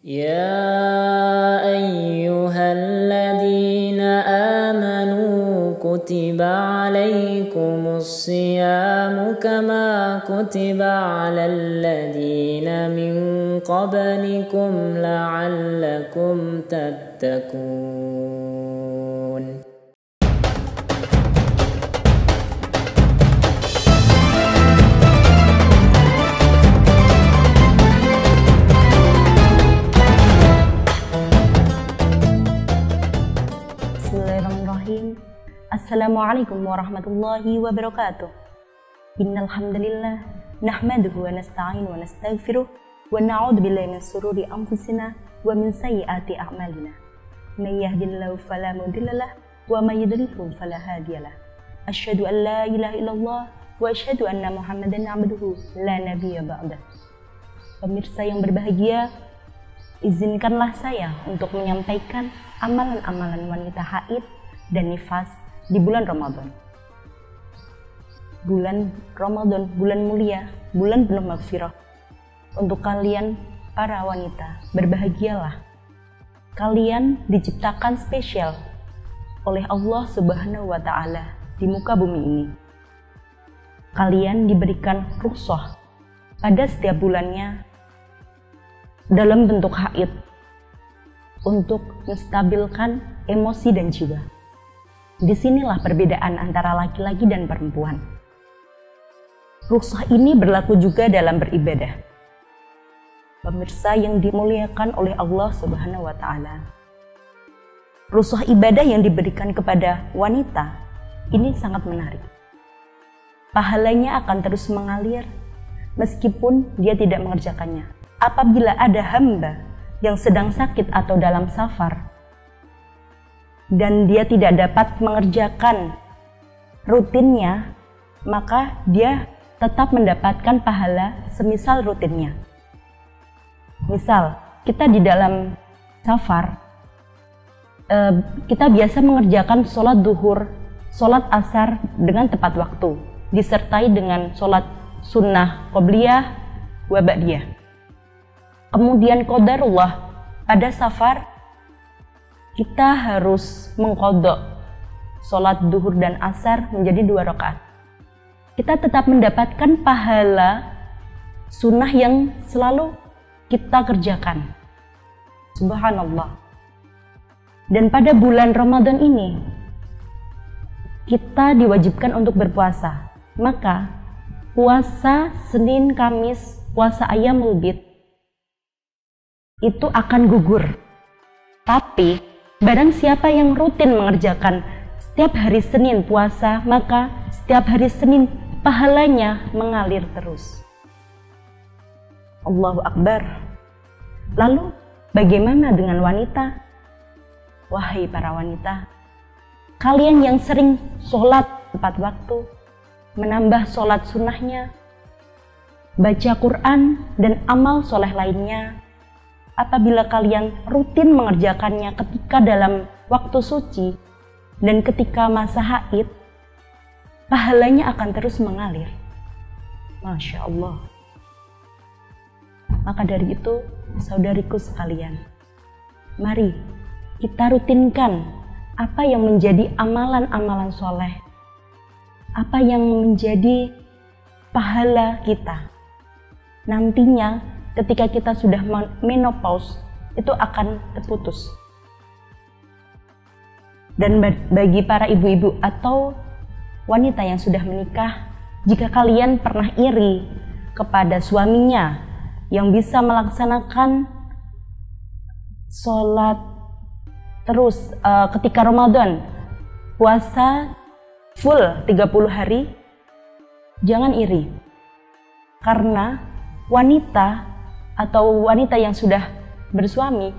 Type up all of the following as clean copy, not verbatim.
يا أيها الذين آمنوا كتب عليكم الصيام كما كتب على الذين من قبلكم لعلكم تتقون. Bismillahirrahmanirrahim. Assalamualaikum warahmatullahi wabarakatuh. Innal hamdalillah nahmaduhu wa nasta'inu wa nastaghfiruh wa na'udzu billahi min shururi anfusina wa min sayyiati a'malina. May yahdihillahu fala mudhillalah wa may yudlilhu fala hadiyalah. Asyhadu an la ilaha illallah wa asyhadu anna Muhammadan 'abduhu la nabiyya ba'dah. Pemirsa yang berbahagia, izinkanlah saya untuk menyampaikan amalan-amalan wanita haid dan nifas di bulan Ramadan. Bulan Ramadan, bulan mulia, bulan penuh maghfirah. Untuk kalian para wanita, berbahagialah. Kalian diciptakan spesial oleh Allah Subhanahu wa Ta'ala di muka bumi ini. Kalian diberikan rukhsah pada setiap bulannya dalam bentuk haid untuk menstabilkan emosi dan jiwa. Disinilah perbedaan antara laki-laki dan perempuan. Rukhsah ini berlaku juga dalam beribadah. Pemirsa yang dimuliakan oleh Allah Subhanahu wa Ta'ala, rukhsah ibadah yang diberikan kepada wanita ini sangat menarik. Pahalanya akan terus mengalir meskipun dia tidak mengerjakannya. Apabila ada hamba yang sedang sakit atau dalam safar dan dia tidak dapat mengerjakan rutinnya, maka dia tetap mendapatkan pahala semisal rutinnya. Misal kita di dalam safar, kita biasa mengerjakan sholat duhur, sholat asar dengan tepat waktu, disertai dengan sholat sunnah qobliyah wa ba'diyah. Kemudian qadarullah, pada safar kita harus mengqadha sholat duhur dan asar menjadi 2 rakaat. Kita tetap mendapatkan pahala sunnah yang selalu kita kerjakan. Subhanallah. Dan pada bulan Ramadan ini kita diwajibkan untuk berpuasa. Maka puasa Senin, Kamis, puasa Ayyamul Bid itu akan gugur. Tapi barang siapa yang rutin mengerjakan setiap hari Senin puasa, maka setiap hari Senin pahalanya mengalir terus. Allahu Akbar. Lalu bagaimana dengan wanita? Wahai para wanita, kalian yang sering sholat tepat waktu, menambah sholat sunnahnya, baca Quran dan amal soleh lainnya, apabila kalian rutin mengerjakannya ketika dalam waktu suci dan ketika masa haid, pahalanya akan terus mengalir. Masya Allah. Maka dari itu, saudariku sekalian, mari kita rutinkan apa yang menjadi amalan-amalan soleh, apa yang menjadi pahala kita. Nantinya ketika kita sudah menopause, itu akan terputus. Dan bagi para ibu-ibu atau wanita yang sudah menikah, jika kalian pernah iri kepada suaminya yang bisa melaksanakan sholat terus ketika Ramadan, puasa full 30 hari, jangan iri. Karena wanita atau wanita yang sudah bersuami,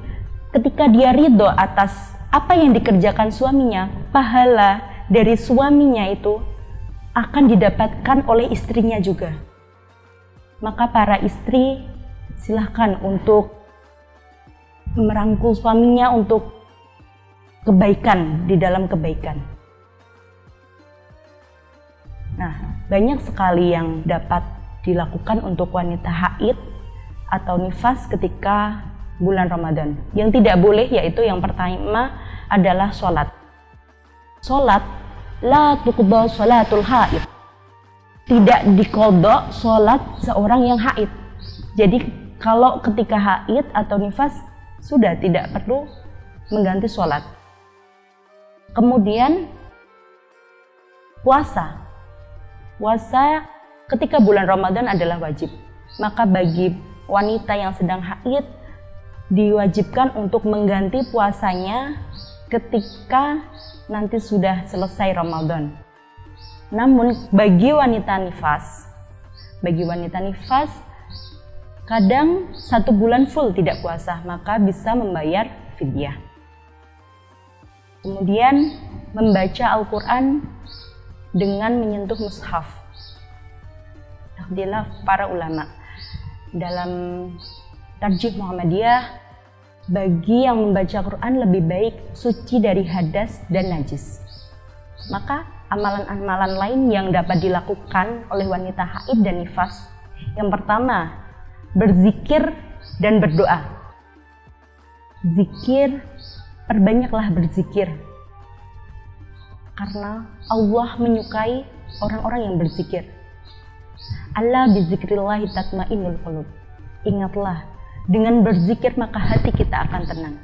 ketika dia ridho atas apa yang dikerjakan suaminya, pahala dari suaminya itu akan didapatkan oleh istrinya juga. Maka para istri silahkan untuk merangkul suaminya untuk kebaikan, di dalam kebaikan. Nah, banyak sekali yang dapat dilakukan untuk wanita haid atau nifas ketika bulan Ramadan. Yang tidak boleh yaitu yang pertama adalah sholat. Sholat, la tuqda sholatul haid. Tidak dikodok sholat seorang yang haid. Jadi kalau ketika haid atau nifas sudah tidak perlu mengganti sholat. Kemudian puasa. Puasa ketika bulan Ramadan adalah wajib. Maka bagi wanita yang sedang haid diwajibkan untuk mengganti puasanya ketika nanti sudah selesai Ramadan. Namun bagi wanita nifas kadang 1 bulan full tidak puasa, maka bisa membayar fidyah. Kemudian membaca Al-Quran dengan menyentuh mushaf. Takdilah para ulama dalam Tarjih Muhammadiyah, bagi yang membaca Quran lebih baik suci dari hadas dan najis. Maka amalan-amalan lain yang dapat dilakukan oleh wanita haid dan nifas, yang pertama berzikir dan berdoa. Zikir, perbanyaklah berzikir, karena Allah menyukai orang-orang yang berzikir. Ala bizikrillahi tatmainnul qulub. Ingatlah, dengan berzikir maka hati kita akan tenang.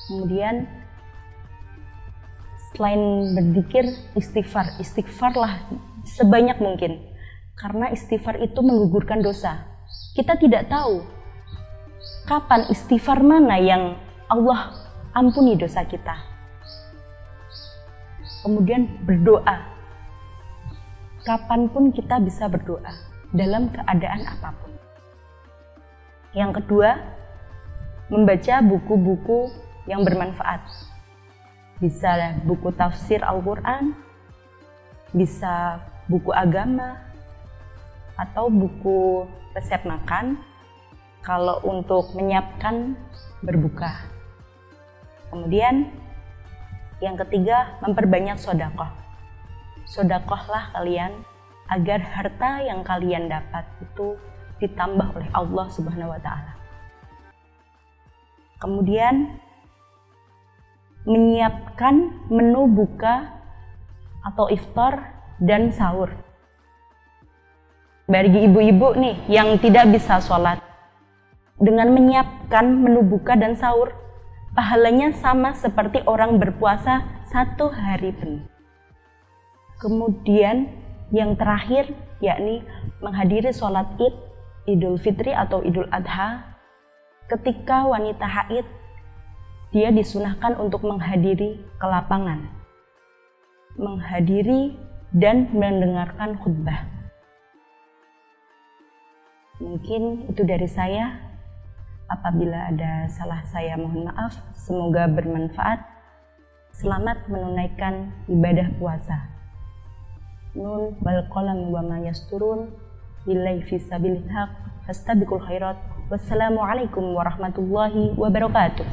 Kemudian selain berzikir, istighfarlah sebanyak mungkin, karena istighfar itu menggugurkan dosa. Kita tidak tahu kapan istighfar mana yang Allah ampuni dosa kita. Kemudian berdoa, kapanpun kita bisa berdoa dalam keadaan apapun. Yang kedua, membaca buku-buku yang bermanfaat. Bisa buku tafsir Al-Quran, bisa buku agama, atau buku resep makan kalau untuk menyiapkan berbuka. Kemudian yang ketiga, memperbanyak sedekah. Sedekahlah kalian agar harta yang kalian dapat itu ditambah oleh Allah Subhanahu wa taala. Kemudian menyiapkan menu buka atau iftar dan sahur. Bagi ibu-ibu nih yang tidak bisa sholat, dengan menyiapkan menu buka dan sahur, pahalanya sama seperti orang berpuasa 1 hari penuh. Kemudian yang terakhir yakni menghadiri sholat id, Idul Fitri atau Idul Adha. Ketika wanita haid, dia disunahkan untuk menghadiri ke lapangan, menghadiri dan mendengarkan khutbah. Mungkin itu dari saya. Apabila ada salah saya mohon maaf. Semoga bermanfaat. Selamat menunaikan ibadah puasa. Nun wal qalam wa ma yasturun billahi fi sabilil haq fastabiqul khairat. Wassalamualaikum warahmatullahi wabarakatuh.